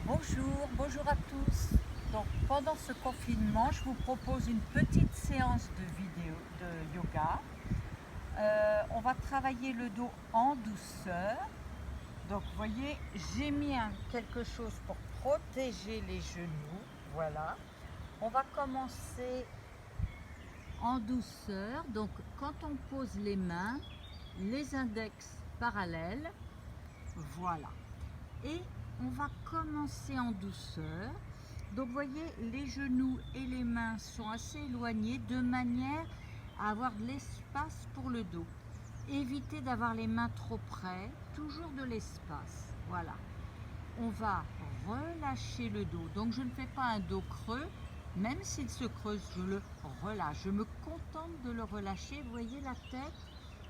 Bonjour à tous. Donc pendant ce confinement, je vous propose une petite séance de yoga. On va travailler le dos en douceur. Donc vous voyez, j'ai mis quelque chose pour protéger les genoux. Voilà. On va commencer en douceur. Donc quand on pose les mains, les index parallèles. Voilà. Et on va commencer en douceur. Donc vous voyez, les genoux et les mains sont assez éloignés de manière à avoir de l'espace pour le dos. Évitez d'avoir les mains trop près, toujours de l'espace. Voilà. On va relâcher le dos. Donc je ne fais pas un dos creux, même s'il se creuse, je le relâche. Je me contente de le relâcher. Vous voyez la tête?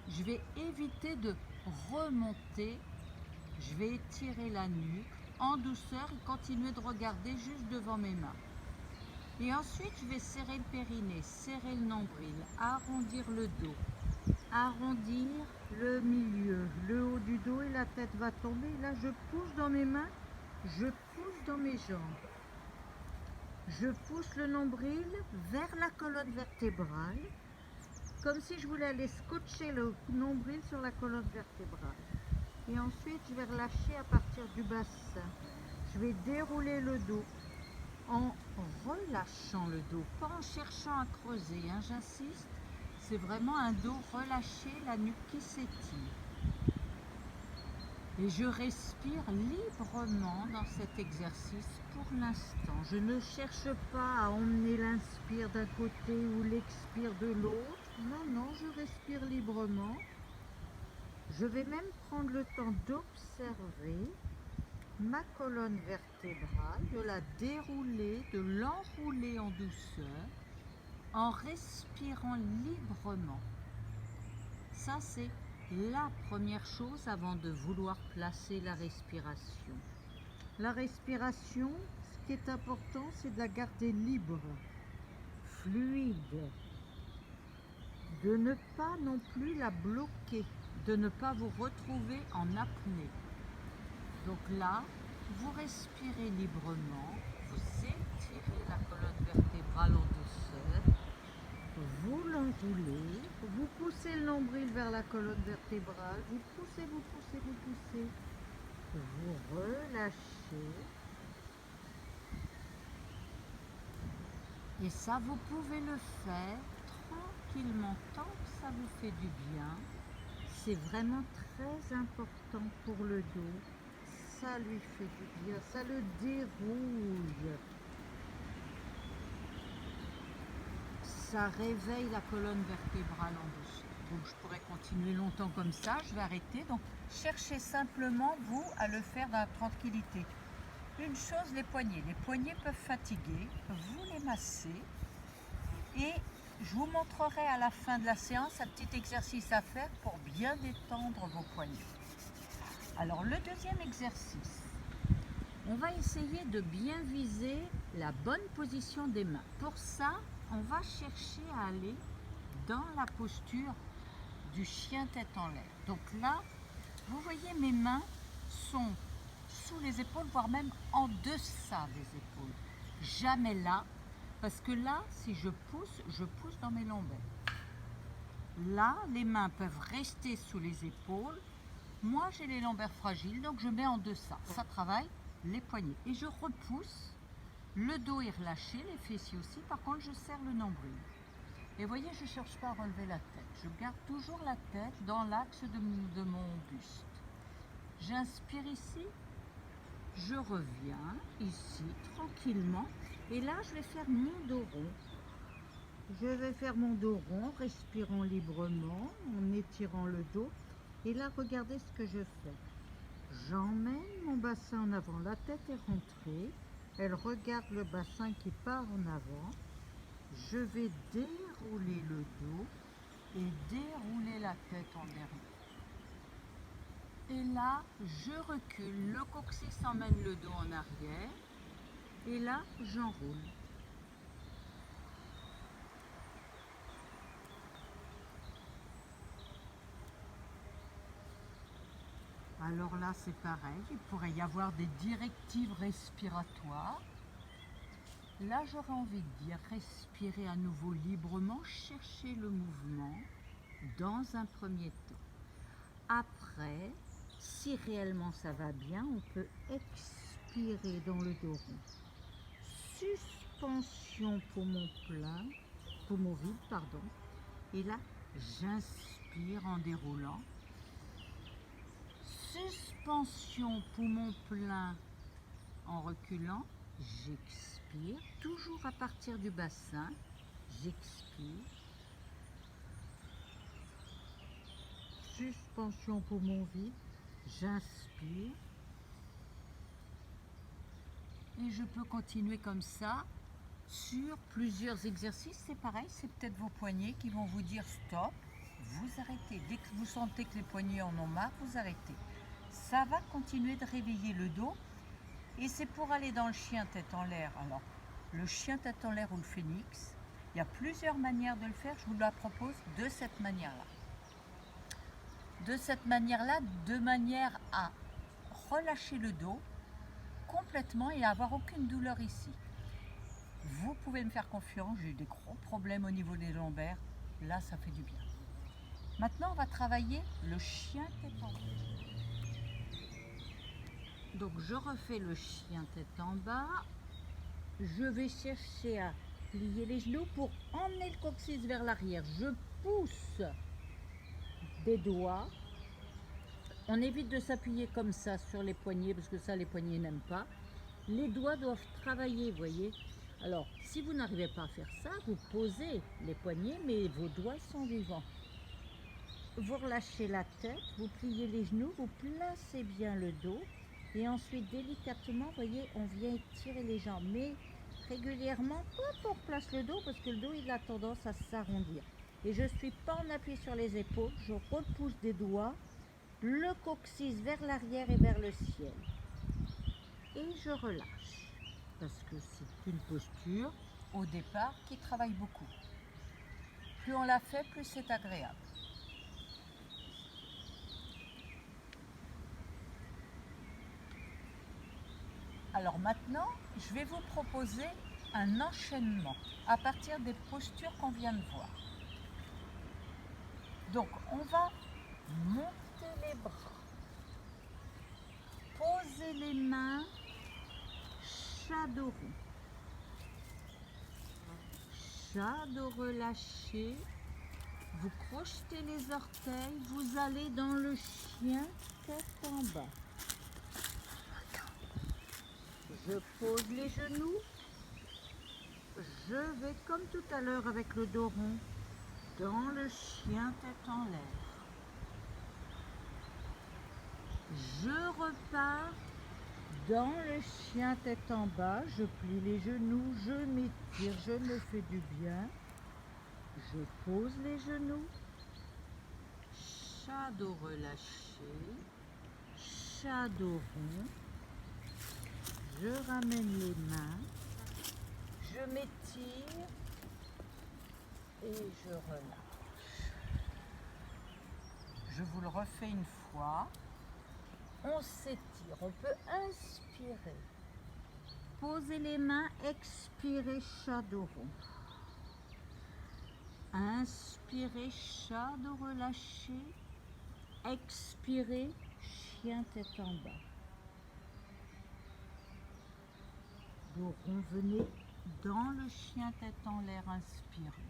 Je vais éviter de remonter. Je vais étirer la nuque en douceur et continuer de regarder juste devant mes mains. Et ensuite, je vais serrer le périnée, serrer le nombril, arrondir le dos, arrondir le milieu, le haut du dos et la tête va tomber. Là, je pousse dans mes mains, je pousse dans mes jambes. Je pousse le nombril vers la colonne vertébrale, comme si je voulais aller scotcher le nombril sur la colonne vertébrale. Et ensuite, je vais relâcher à partir du bassin. Je vais dérouler le dos en relâchant le dos, pas en cherchant à creuser, hein, j'insiste. C'est vraiment un dos relâché, la nuque qui s'étire. Et je respire librement dans cet exercice pour l'instant. Je ne cherche pas à emmener l'inspire d'un côté ou l'expire de l'autre. Non, je respire librement. Je vais même prendre le temps d'observer ma colonne vertébrale, de la dérouler, de l'enrouler en douceur, en respirant librement. Ça, c'est la première chose avant de vouloir placer la respiration. La respiration, ce qui est important, c'est de la garder libre, fluide, de ne pas non plus la bloquer, de ne pas vous retrouver en apnée. Donc là, vous respirez librement, vous étirez la colonne vertébrale en douceur, vous l'enroulez, vous poussez le nombril vers la colonne vertébrale, vous poussez, vous relâchez. Et ça, vous pouvez le faire tranquillement tant que ça vous fait du bien. C'est vraiment très important pour le dos. Ça lui fait du bien, ça le déroule. Ça réveille la colonne vertébrale en douceur. Donc je pourrais continuer longtemps comme ça, je vais arrêter. Donc cherchez simplement, vous, à le faire dans la tranquillité. Une chose, les poignets. Les poignets peuvent fatiguer, vous les massez. Et je vous montrerai à la fin de la séance un petit exercice à faire pour bien détendre vos poignets. Alors le deuxième exercice, on va essayer de bien viser la bonne position des mains. Pour ça, on va chercher à aller dans la posture du chien tête en l'air. Donc là, vous voyez, mes mains sont sous les épaules, voire même en deçà des épaules. Jamais là, parce que là, si je pousse dans mes lombaires. Là, les mains peuvent rester sous les épaules. Moi, j'ai les lombaires fragiles, donc je mets en deçà. Ça travaille les poignets. Et je repousse. Le dos est relâché, les fessiers aussi. Par contre, je serre le nombril. Et vous voyez, je ne cherche pas à relever la tête. Je garde toujours la tête dans l'axe de mon buste. J'inspire ici. Je reviens ici, tranquillement. Et là, je vais faire mon dos rond. Je vais faire mon dos rond, respirant librement, en étirant le dos. Et là, regardez ce que je fais. J'emmène mon bassin en avant. La tête est rentrée. Elle regarde le bassin qui part en avant. Je vais dérouler le dos et dérouler la tête en dernier. Et là, je recule. Le coccyx emmène le dos en arrière. Et là, j'enroule. Alors là, c'est pareil, il pourrait y avoir des directives respiratoires. Là, j'aurais envie de dire, respirer à nouveau librement, chercher le mouvement dans un premier temps. Après, si réellement ça va bien, on peut expirer dans le dos rond. Suspension poumon plein, poumon vide, pardon. Et là, j'inspire en déroulant. Suspension poumon plein en reculant. J'expire, toujours à partir du bassin. J'expire. Suspension poumon vide. J'inspire. Et je peux continuer comme ça sur plusieurs exercices. C'est pareil, c'est peut-être vos poignets qui vont vous dire stop. Vous arrêtez. Dès que vous sentez que les poignets en ont marre, vous arrêtez. Ça va continuer de réveiller le dos. Et c'est pour aller dans le chien tête en l'air. Alors, le chien tête en l'air ou le phénix, il y a plusieurs manières de le faire. Je vous la propose de cette manière-là. De cette manière-là, de manière à relâcher le dos complètement et à avoir aucune douleur ici. Vous pouvez me faire confiance, j'ai eu des gros problèmes au niveau des lombaires. Là, ça fait du bien. Maintenant, on va travailler le chien tête en bas. Donc, je refais le chien tête en bas. Je vais chercher à plier les genoux pour emmener le coccyx vers l'arrière. Je pousse des doigts. On évite de s'appuyer comme ça sur les poignets parce que ça, les poignets n'aiment pas. Les doigts doivent travailler, vous voyez. Alors, si vous n'arrivez pas à faire ça, vous posez les poignets, mais vos doigts sont vivants. Vous relâchez la tête, vous pliez les genoux, vous placez bien le dos. Et ensuite, délicatement, vous voyez, on vient étirer les jambes. Mais régulièrement, hop, on place le dos parce que le dos, il a tendance à s'arrondir. Et je ne suis pas en appui sur les épaules, je repousse des doigts, le coccyx vers l'arrière et vers le ciel. Et je relâche. Parce que c'est une posture, au départ, qui travaille beaucoup. Plus on la fait, plus c'est agréable. Alors maintenant, je vais vous proposer un enchaînement à partir des postures qu'on vient de voir. Donc, on va monter les bras, poser les mains, shadow rond. Shadow relâché, vous crochetez les orteils, vous allez dans le chien tête en bas. Je pose les genoux, je vais comme tout à l'heure avec le dos rond, dans le chien tête en l'air. Je repars dans le chien tête en bas, je plie les genoux, je m'étire, je me fais du bien. Je pose les genoux, shadow relâché, shadow rond. Je ramène les mains, je m'étire et je relâche. Je vous le refais une fois. On s'étire, on peut inspirer. Posez les mains, expirez, shadow rond. Inspirez, shadow relâché. Expirez, chien tête en bas. Vous revenez dans le chien tête en l'air, inspirez.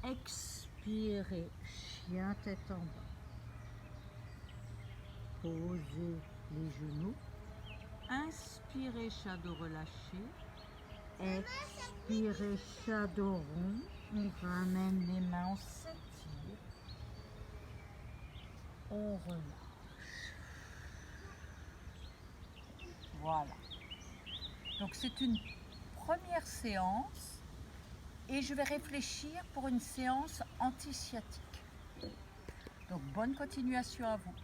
Expirez, chien tête en bas. Posez les genoux. Inspirez, shadow relâché. Expirez, shadow rond. On ramène les mains, on s'étire. On relâche. Voilà. Donc c'est une première séance et je vais réfléchir pour une séance anti-sciatique. Donc bonne continuation à vous.